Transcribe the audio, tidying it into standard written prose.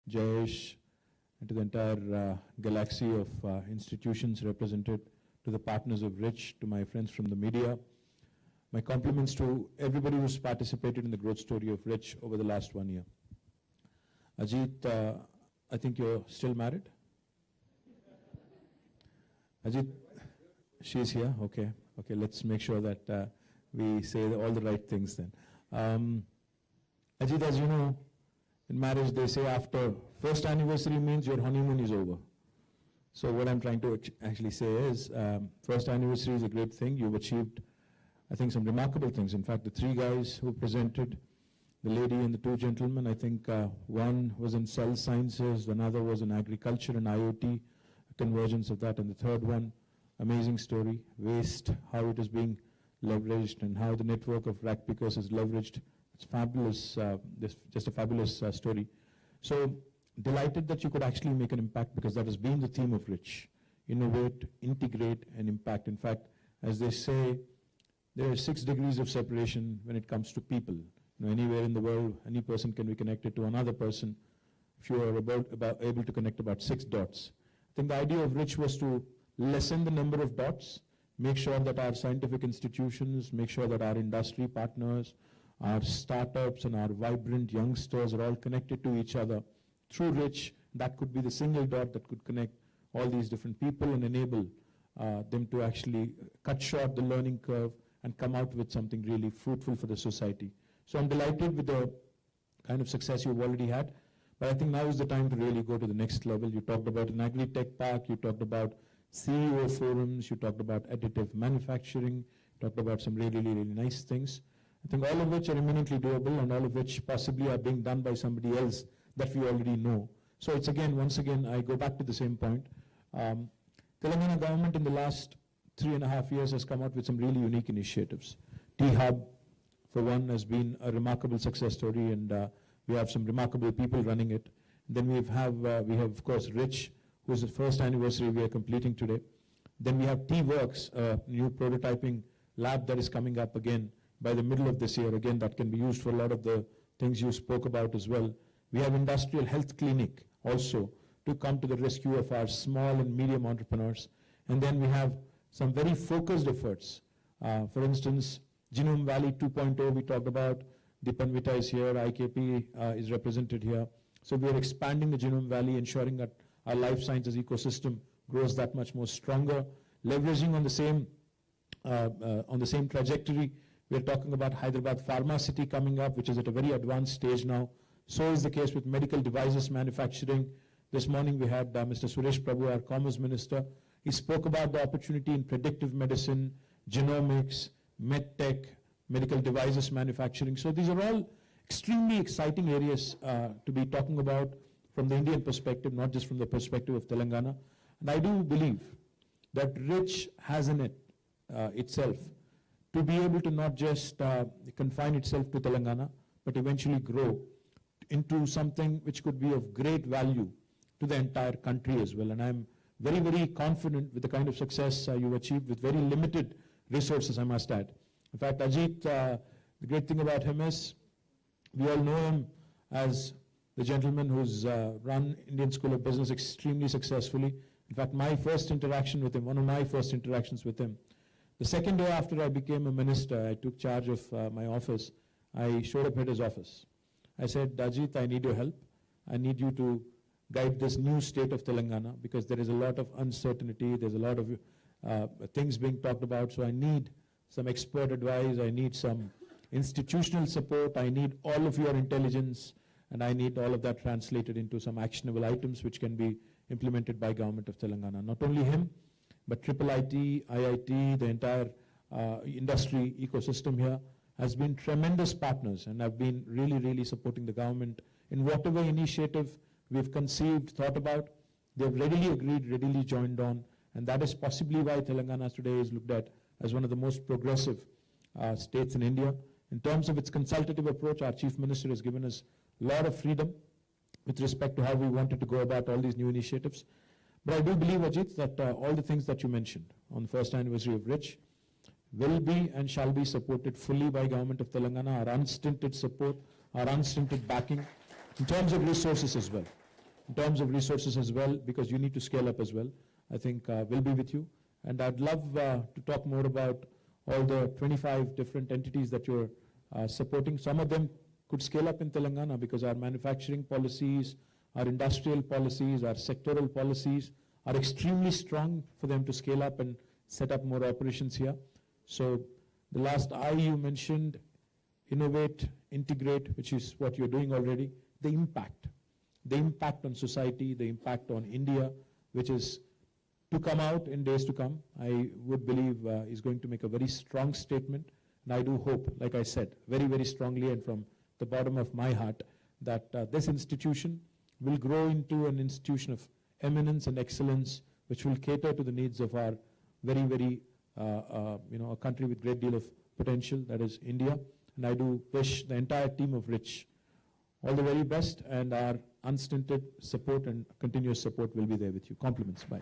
Jayesh, and to the entire galaxy of institutions represented, to the partners of Rich, to my friends from the media. My compliments to everybody who's participated in the growth story of Rich over the last 1 year. Ajit, I think you're still married? Ajit, she's here? Okay. Okay, let's make sure that we say all the right things then. Ajit, as you know, in marriage they say after first anniversary means your honeymoon is over. So what I'm trying to actually say is, first anniversary is a great thing. You've achieved, I think, some remarkable things. In fact, the 3 guys who presented, the lady and the 2 gentlemen, I think one was in cell sciences, another was in agriculture and IoT, a convergence of that, and the third one, amazing story, waste, how it is being leveraged and how the network of rack pickers is leveraged. It's fabulous, just a fabulous story. So delighted that you could actually make an impact, because that has been the theme of Rich. Innovate, integrate, and impact. In fact, as they say, there are 6 degrees of separation when it comes to people. You know, anywhere in the world, any person can be connected to another person if you are able to connect about 6 dots. I think the idea of Rich was to lessen the number of dots, make sure that our scientific institutions, make sure that our industry partners, our startups and our vibrant youngsters are all connected to each other through Rich. That could be the single dot that could connect all these different people and enable them to actually cut short the learning curve and come out with something really fruitful for the society. So I'm delighted with the kind of success you've already had, but I think now is the time to really go to the next level. You talked about an agri-tech park, you talked about CEO forums, you talked about additive manufacturing, you talked about some really, really nice things. I think all of which are eminently doable and all of which possibly are being done by somebody else that we already know. So it's again, once again, I go back to the same point. Telangana government in the last 3.5 years has come out with some really unique initiatives. T-Hub, for one, has been a remarkable success story, and we have some remarkable people running it. Then we have of course, Rich, who's the first anniversary we are completing today. Then we have T-Works, a new prototyping lab that is coming up again by the middle of this year. Again, that can be used for a lot of the things you spoke about as well. We have Industrial Health Clinic also to come to the rescue of our small and medium entrepreneurs. And then we have some very focused efforts. For instance, Genome Valley 2.0 we talked about. Dipanvita is here, IKP is represented here. So we are expanding the Genome Valley, ensuring that our life sciences ecosystem grows that much more stronger. Leveraging on the same trajectory, we are talking about Hyderabad Pharma City coming up, which is at a very advanced stage now. So is the case with medical devices manufacturing. This morning we had Mr. Suresh Prabhu, our Commerce Minister. He spoke about the opportunity in predictive medicine, genomics, medtech, medical devices manufacturing. So these are all extremely exciting areas to be talking about from the Indian perspective, not just from the perspective of Telangana. And I do believe that Rich has in it itself to be able to not just confine itself to Telangana, but eventually grow into something which could be of great value to the entire country as well. And I'm very, very confident with the kind of success you've achieved with very limited resources, I must add. In fact, Ajit, the great thing about him is we all know him as the gentleman who's run Indian School of Business extremely successfully. In fact, my first interaction with him, one of my first interactions with him, the second day after I became a minister, I took charge of my office. I showed up at his office. I said, Ajit, I need your help. I need you to guide this new state of Telangana, because there is a lot of uncertainty. There's a lot of things being talked about. So I need some expert advice. I need some institutional support. I need all of your intelligence. And I need all of that translated into some actionable items which can be implemented by government of Telangana. Not only him, but IIT, IIT, the entire industry ecosystem here has been tremendous partners and have been really, really supporting the government in whatever initiative we've conceived, thought about. They've readily agreed, readily joined on, and that is possibly why Telangana today is looked at as one of the most progressive states in India. In terms of its consultative approach, our Chief Minister has given us a lot of freedom with respect to how we wanted to go about all these new initiatives. But I do believe, Ajit, that all the things that you mentioned on the first anniversary of Rich will be and shall be supported fully by Government of Telangana, our unstinted support, our unstinted backing, in terms of resources as well. in terms of resources as well, because you need to scale up as well. I think we'll be with you. And I'd love to talk more about all the 25 different entities that you're supporting. Some of them could scale up in Telangana because our manufacturing policies, our industrial policies, our sectoral policies are extremely strong for them to scale up and set up more operations here. So the last I you mentioned, innovate, integrate, which is what you're doing already, the impact on society, the impact on India, which is to come out in days to come, I would believe is going to make a very strong statement. And I do hope, like I said, very, very strongly and from the bottom of my heart, that this institution will grow into an institution of eminence and excellence, which will cater to the needs of our very, very, a country with great deal of potential, that is India. And I do wish the entire team of HICC all the very best, and our unstinted support and continuous support will be there with you. Compliments. Bye.